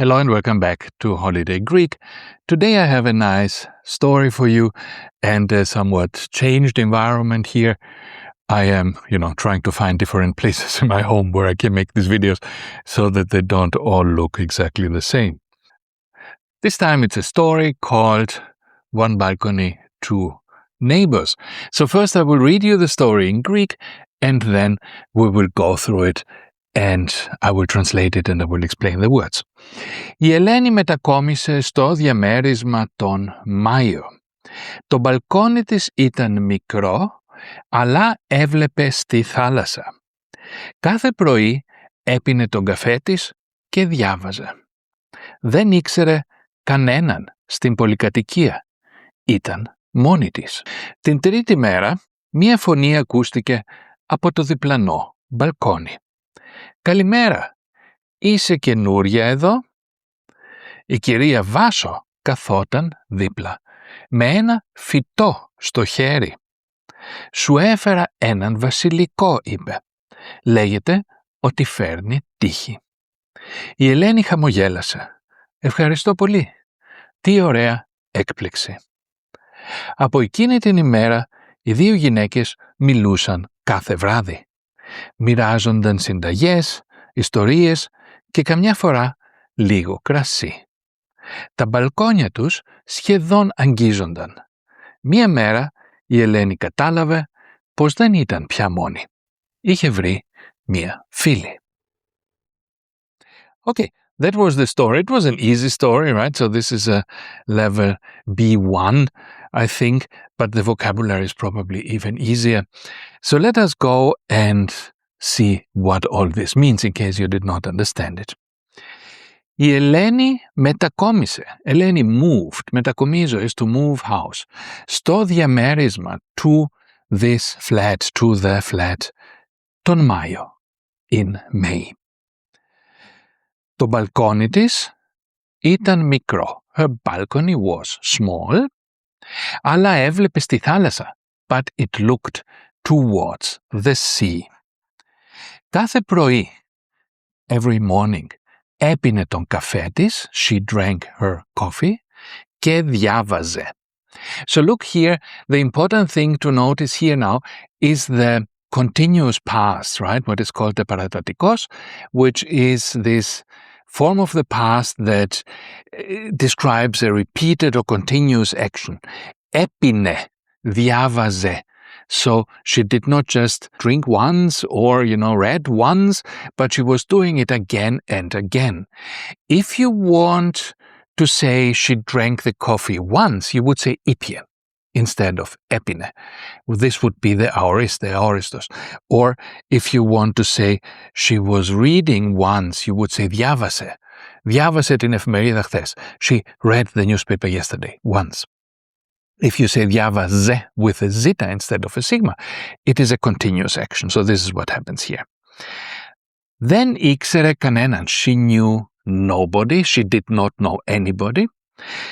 Hello and welcome back to Holiday Greek. Today I have a nice story for you and a somewhat changed environment here. I am, trying to find different places in my home where I can make these videos so that they don't all look exactly the same. This time it's a story called One Balcony, Two Neighbours. So first I will read you the story in Greek and then we will go through it and I will translate it and I will explain the words. Η Ελένη μετακόμισε στο διαμέρισμα τον Μάιο. Το μπαλκόνι της ήταν μικρό, αλλά έβλεπε στη θάλασσα. Κάθε πρωί έπινε τον καφέ της και διάβαζε. Δεν ήξερε κανέναν στην πολυκατοικία. Ήταν μόνη της. Την τρίτη μέρα, μία φωνή ακούστηκε από το διπλανό μπαλκόνι. «Καλημέρα, είσαι καινούρια εδώ?» Η κυρία Βάσο καθόταν δίπλα, με ένα φυτό στο χέρι. «Σου έφερα έναν βασιλικό», είπε. «Λέγεται ότι φέρνει τύχη». Η Ελένη χαμογέλασε. «Ευχαριστώ πολύ. Τι ωραία έκπληξη». Από εκείνη την ημέρα οι δύο γυναίκες μιλούσαν κάθε βράδυ. Μοιράζονταν συνταγές, ιστορίες και καμιά φορά λίγο κρασί. Τα μπαλκόνια τους σχεδόν αγγίζονταν. Μία μέρα η Ελένη κατάλαβε πως δεν ήταν πια μόνη. Είχε βρει μία φίλη. Okay, that was the story. It was an easy story, right? So this is a level B1, I think, but the vocabulary is probably even easier. So let us go and see what all this means in case you did not understand it. Η Ελένη μετακόμισε. Ελένη moved. Μετακομίζω is to move house. Στο διαμέρισμα, to this flat, to the flat, τον Μάιο, in May. Το μπαλκόνι της ήταν μικρό. Her balcony was small, αλλά έβλεπε στη θάλασσα, but it looked towards the sea. Κάθε πρωί, every morning, έπινε τον καφέ της, she drank her coffee, και διάβαζε. So look here, the important thing to notice here now is the continuous past, right? What is called the παρατατικός, which is this form of the past that describes a repeated or continuous action. Έπινε, διάβαζε. So she did not just drink once or, read once, but she was doing it again and again. If you want to say she drank the coffee once, you would say ήπιε instead of έπινε. This would be the aorist, the aoristos. Or if you want to say she was reading once, you would say διάβασε. Διάβασε την εφημερίδα χθες. She read the newspaper yesterday, once. If you say διάβαζε with a zeta instead of a sigma, it is a continuous action. So this is what happens here. Δεν ήξερε κανέναν. She knew nobody. She did not know anybody.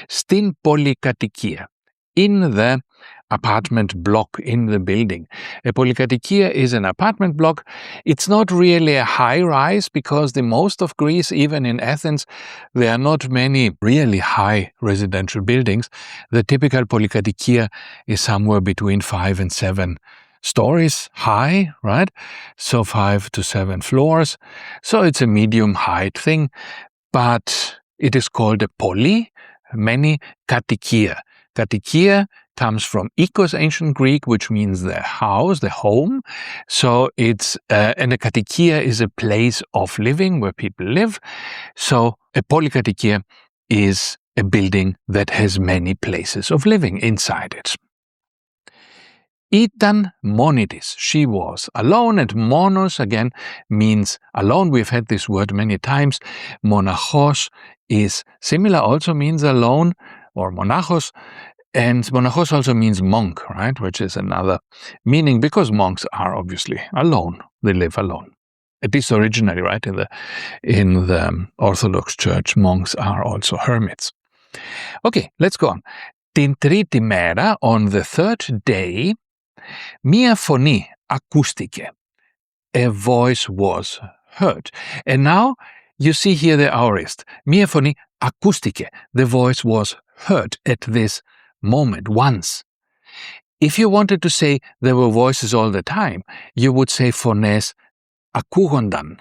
Στην πολυκατοικία. In the apartment block, in the building. A πολυκατοικία is an apartment block. It's not really a high rise because the most of Greece, even in Athens, there are not many really high residential buildings. The typical πολυκατοικία is somewhere between 5 and 7 stories high, right? So 5 to 7 floors. So it's a medium height thing, but it is called a poly, many κατοικία. Κατοικία comes from oikos, ancient Greek, which means the house, the home. So it's, and a κατοικία is a place of living where people live. So a πολυκατοικία is a building that has many places of living inside it. Ήταν μόνη της. She was alone, and monos again means alone. We've had this word many times. Monachos is similar, also means alone, or monachos. And monachos also means monk, right? Which is another meaning because monks are obviously alone. They live alone. At least originally, right? In the Orthodox Church, monks are also hermits. Okay, let's go on. Την τρίτη μέρα, on the third day, μία φωνή ακούστηκε. A voice was heard. And now You see here the aorist. Μία φωνή ακούστηκε. The voice was heard at this moment, once. If you wanted to say there were voices all the time, you would say φωνές ακούγονταν,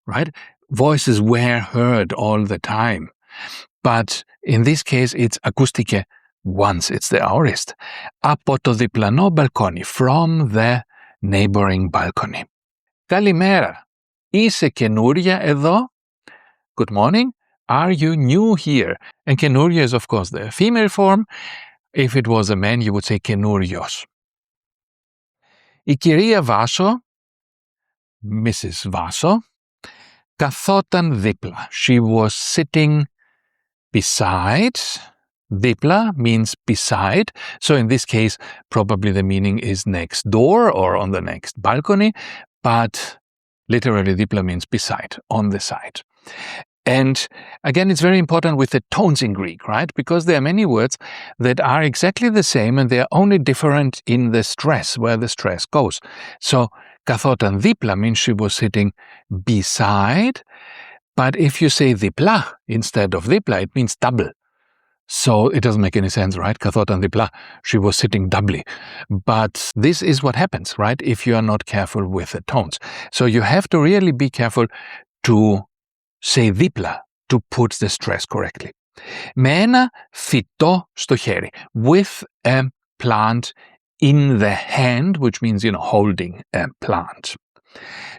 right? Voices were heard all the time. But in this case, it's ακούστηκε once. It's the aorist. Από το διπλανό μπαλκόνι, from the neighboring balcony. Καλημέρα. Είσαι καινούρια εδώ? Good morning. Are you new here? And καινούρια is of course the female form. If it was a man, you would say καινούριος. Η κυρία Βάσο, Mrs. Vaso, καθόταν δίπλα. She was sitting beside. Δίπλα means beside. So in this case, probably the meaning is next door or on the next balcony. But literally, δίπλα means beside, on the side. And again, it's very important with the tones in Greek, right? Because there are many words that are exactly the same and they are only different in the stress, where the stress goes. So, καθόταν δίπλα means she was sitting beside. But if you say δίπλα instead of δίπλα, it means double. So it doesn't make any sense, right? Καθόταν δίπλα, she was sitting doubly. But this is what happens, right? If you are not careful with the tones. So you have to really be careful to say δίπλα to put the stress correctly. Με ένα φυτό στο χέρι. With a plant in the hand, which means, holding a plant.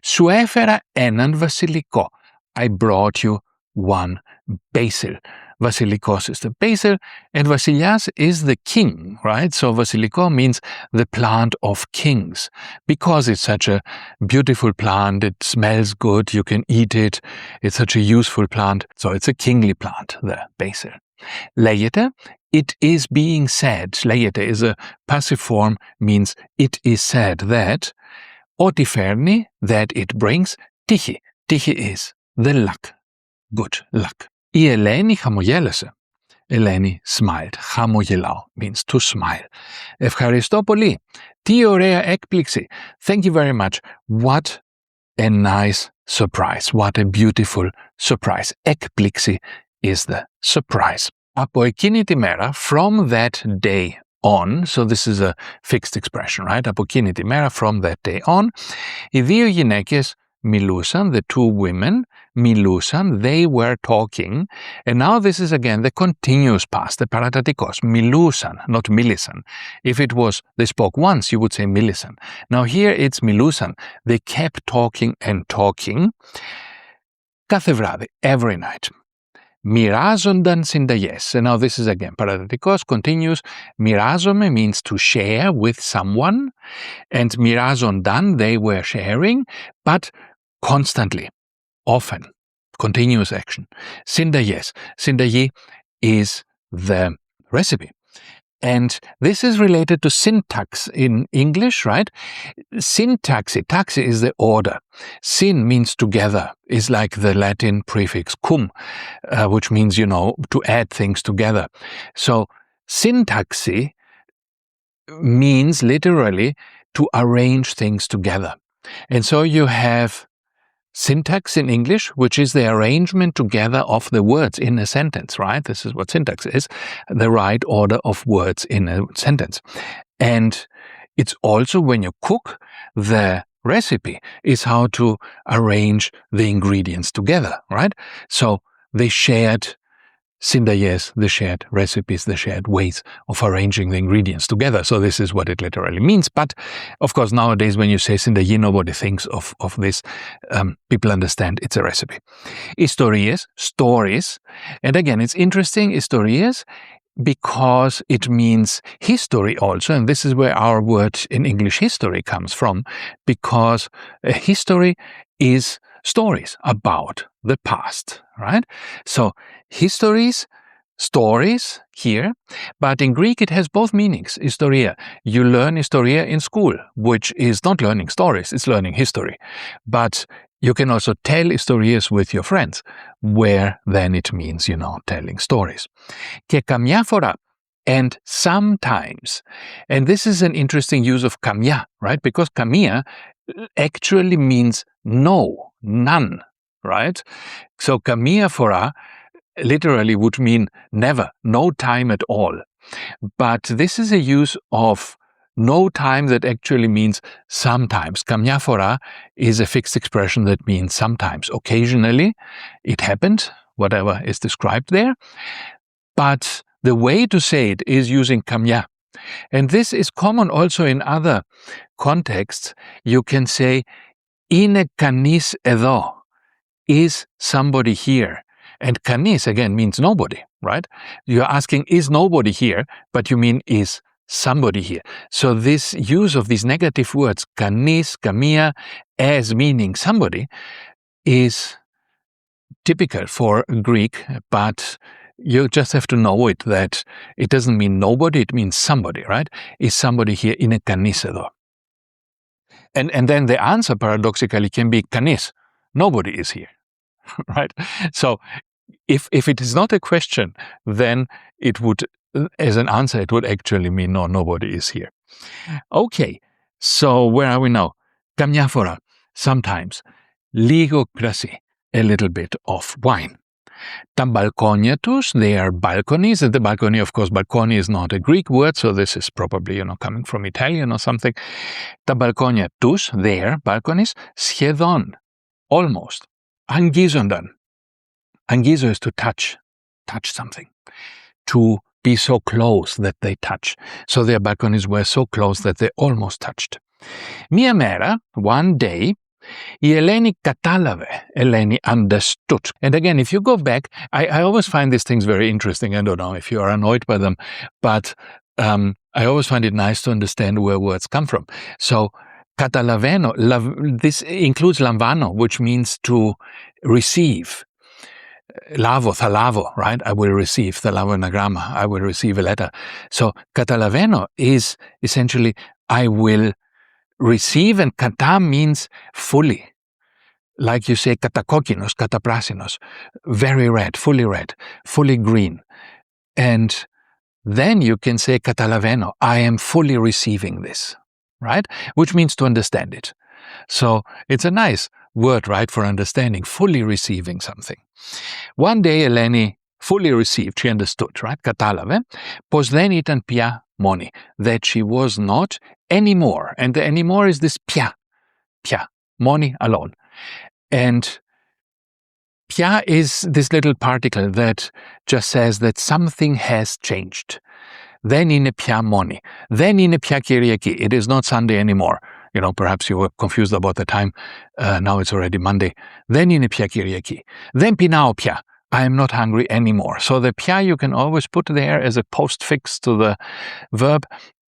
Σου έφερα έναν βασιλικό. I brought you one basil. Vasilikos is the basil, and Vasilias is the king, right? So Vasiliko means the plant of kings. Because it's such a beautiful plant, it smells good, you can eat it, it's such a useful plant. So it's a kingly plant, the basil. Λέγεται, it is being said. Λέγεται is a passive form, means it is said that. Ότι φέρνει, that it brings. Τύχη. Τύχη is the luck. Good luck. Η Ελένη χαμογέλασε. Ελένη smiled. Χαμογελάω means to smile. Ευχαριστώ πολύ. Τι ωραία έκπληξη. Thank you very much. What a nice surprise. What a beautiful surprise. Έκπληξη is the surprise. Από εκείνη τη μέρα, from that day on, so this is a fixed expression, right? Από εκείνη τη μέρα, from that day on, οι δύο γυναίκες μιλούσαν, the two women μιλούσαν, they were talking, and now this is again the continuous past, the παρατατικός, μιλούσαν, not μίλησαν. If it was, they spoke once, you would say μίλησαν. Now here it's μιλούσαν, they kept talking and talking, κάθε βράδυ, every night. Μοιράζονταν συνταγές. And now this is again παρατατικός, continuous. Μοιράζομαι means to share with someone, and μοιράζονταν, they were sharing, but constantly, often, continuous action. Συνταγές. Συνταγή is the recipe. And this is related to syntax in English, right? Syntaxi, taxi is the order. Syn means together, is like the Latin prefix cum, which means, to add things together. So syntaxi means literally to arrange things together. And so you have syntax in English, which is the arrangement together of the words in a sentence, right? This is what syntax is, the right order of words in a sentence. And it's also when you cook, the recipe is how to arrange the ingredients together, right? So they shared συνταγές, the shared recipes, the shared ways of arranging the ingredients together. So this is what it literally means. But of course, nowadays, when you say συνταγή, nobody thinks of this. People understand it's a recipe. Ιστορίες, stories. And again, it's interesting, ιστορίες, because it means history also. And this is where our word in English history comes from, because a history is stories about the past, right? So histories, stories here, but in Greek it has both meanings, historia. You learn historia in school, which is not learning stories, it's learning history. But you can also tell historias with your friends, where then it means, telling stories. Και καμιά φορά, and sometimes. And this is an interesting use of καμιά, right? Because καμία actually means no, none, right? So kamia phora literally would mean never, no time at all. But this is a use of no time that actually means sometimes. Kamia phora is a fixed expression that means sometimes. Occasionally, it happened, whatever is described there. But the way to say it is using kamia. And this is common also in other contexts. You can say, είναι κανείς εδώ. Is somebody here? And kanis again means nobody, right? You're asking, is nobody here? But you mean, is somebody here? So this use of these negative words, kanis, kamia, as meaning somebody, is typical for Greek, but you just have to know it, that it doesn't mean nobody, it means somebody, right? Is somebody here? Είναι κανείς εδώ. And then the answer paradoxically can be kanis. Nobody is here, right? So if it is not a question, then it would, as an answer, it would actually mean no, nobody is here. Okay, so where are we now? Καμιά φορά, sometimes. Λίγο κρασί, a little bit of wine. Τα μπαλκόνια τους, they are balconies. And the balcony, of course, balcony is not a Greek word, so this is probably, coming from Italian or something. Τα μπαλκόνια τους, their balconies, σχεδόν, almost. Αγγίζονταν. Αγγίζω is to touch something. To be so close that they touch. So their balconies were so close that they almost touched. Μία μέρα, one day, η Ελένη κατάλαβε, Eleni understood. And again, if you go back, I always find these things very interesting. I don't know if you are annoyed by them, but I always find it nice to understand where words come from. So, catalaveno, this includes lamvano, which means to receive. Lavo, thalavo, right? I will receive, thalavo anagrama, I will receive a letter. So, catalaveno is essentially, I will receive, and kata means fully. Like you say, katakokinos, kataprasinos, very red, fully green. And then you can say catalaveno, I am fully receiving this, right? Which means to understand it. So it's a nice word, right, for understanding, fully receiving something. One day Eleni fully received, she understood, right? Κατάλαβε, πως δεν ήταν πια μόνη, that she was not anymore. And the anymore is this pia, moni, alone. And pia is this little particle that just says that something has changed. Δεν είναι πια μόνη. Δεν είναι πια Κυριακή. It is not Sunday anymore. Perhaps you were confused about the time. Now it's already Monday. Δεν είναι πια Κυριακή. Δεν πεινάω πια. I am not hungry anymore. So the pia you can always put there as a postfix to the verb,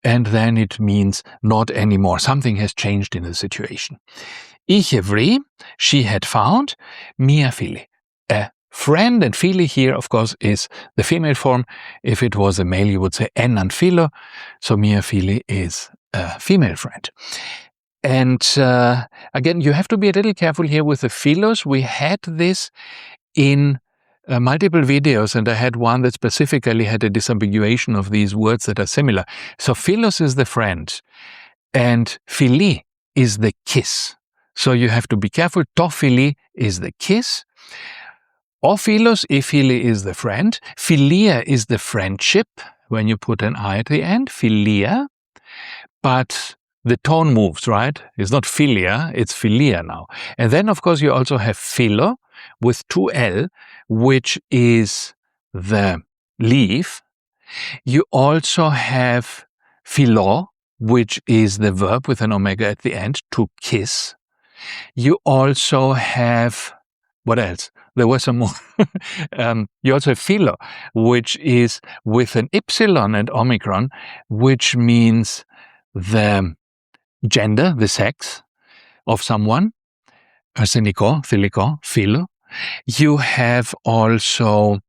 and then it means not anymore. Something has changed in the situation. Είχε βρει, she had found, μία φίλη, a friend. And φίλη here, of course, is the female form. If it was a male, you would say έναν φίλο. So μία φίλη is a female friend. And again, you have to be a little careful here with the philos. We had this in multiple videos, and I had one that specifically had a disambiguation of these words that are similar. So philos is the friend, and phili is the kiss. So you have to be careful. To phili is the kiss. O philos, phili is the friend. Philia is the friendship, when you put an I at the end, philia. But the tone moves, right? It's not philia, it's philia now. And then, of course, you also have philo with 2L, which is the leaf. You also have philo, which is the verb with an omega at the end, to kiss. You also have, what else? There was some more. You also have philo, which is with an epsilon and omicron, which means the gender, the sex of someone. Arseniko, thiliko, philo. You have also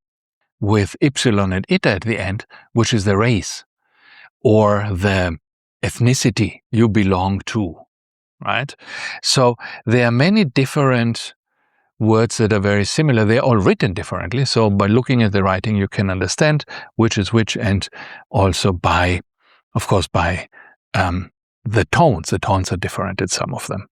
with epsilon and eta at the end, which is the race or the ethnicity you belong to, right? So there are many different words that are very similar. They're all written differently. So by looking at the writing, you can understand which is which, and also by, of course, by the tones. The tones are different in some of them.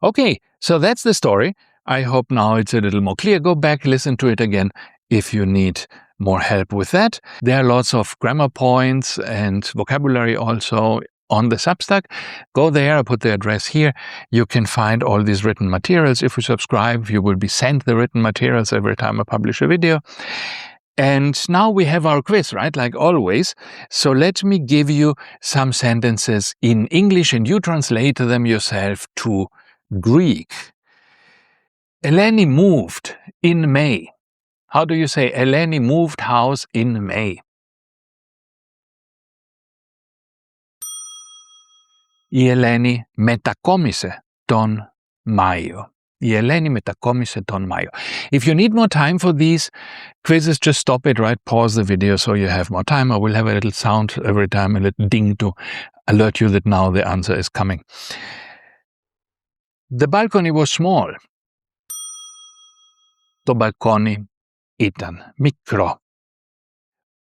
Okay, so that's the story. I hope now it's a little more clear. Go back, listen to it again if you need more help with that. There are lots of grammar points and vocabulary also on the Substack. Go there, I put the address here. You can find all these written materials. If you subscribe, you will be sent the written materials every time I publish a video. And now we have our quiz, right? Like always. So let me give you some sentences in English and you translate them yourself to Greek. Eleni moved in May. How do you say Eleni moved house in May? Η Ελένη μετακόμισε τον Μάιο. Η Ελένη μετακόμισε τον Μάιο. If you need more time for these quizzes, just stop it, right? Pause the video so you have more time. I will have a little sound every time, a little ding to alert you that now the answer is coming. The balcony was small. Το μπαλκόνι ήταν μικρό.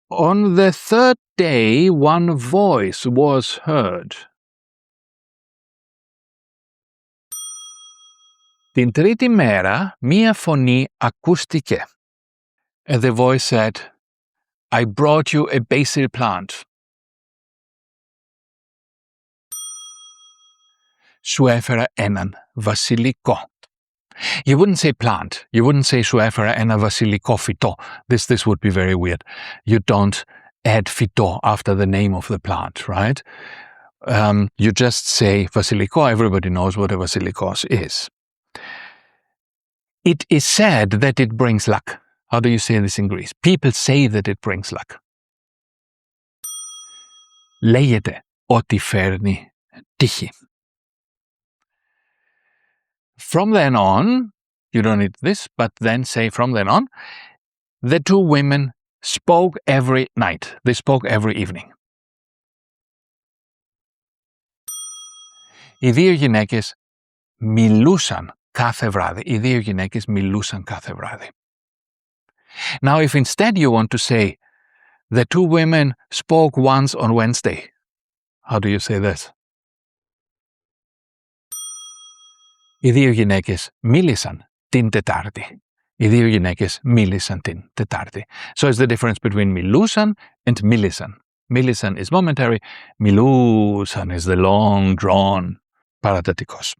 On the third day, one voice was heard. Την τρίτη μέρα, μία φωνή ακούστηκε. And the voice said, I brought you a basil plant. Σου έφερα έναν βασιλικό. You wouldn't say plant. You wouldn't say σου έφερα ένα βασιλικό φυτό. This would be very weird. You don't add φυτό after the name of the plant, right? You just say βασιλικό. Everybody knows what a basilikos is. It is said that it brings luck. How do you say this in Greece? People say that it brings luck. Λέγεται ότι φέρνει τύχη. From then on, you don't need this, but then say from then on, the two women spoke every night. They spoke every evening. Οι δύο γυναίκες μιλούσαν κάθε βράδυ. Οι δύο γυναίκες μιλούσαν κάθε βράδυ. Now, if instead you want to say, the two women spoke once on Wednesday, how do you say this? Οι δύο γυναίκες μίλησαν την Τετάρτη. Οι δύο γυναίκες μίλησαν την Τετάρτη. So it's the difference between μιλούσαν and μίλησαν. Μίλησαν is momentary. Μιλούσαν is the long drawn παρατατικός.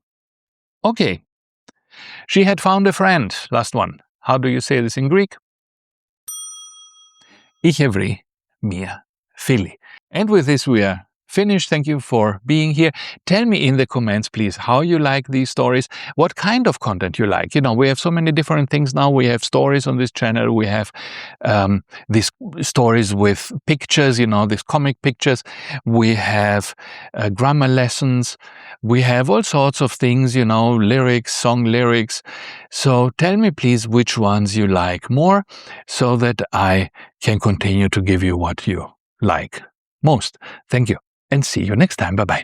Okay. She had found a friend. Last one. How do you say this in Greek? Είχε βρει μία φίλη. And with this we are finished. Thank you for being here. Tell me in the comments, please, how you like these stories, what kind of content you like. You know, we have so many different things now. We have stories on this channel. We have these stories with pictures, you know, these comic pictures. We have grammar lessons. We have all sorts of things, you know, lyrics, song lyrics. So tell me, please, which ones you like more so that I can continue to give you what you like most. Thank you. And see you next time. Bye-bye.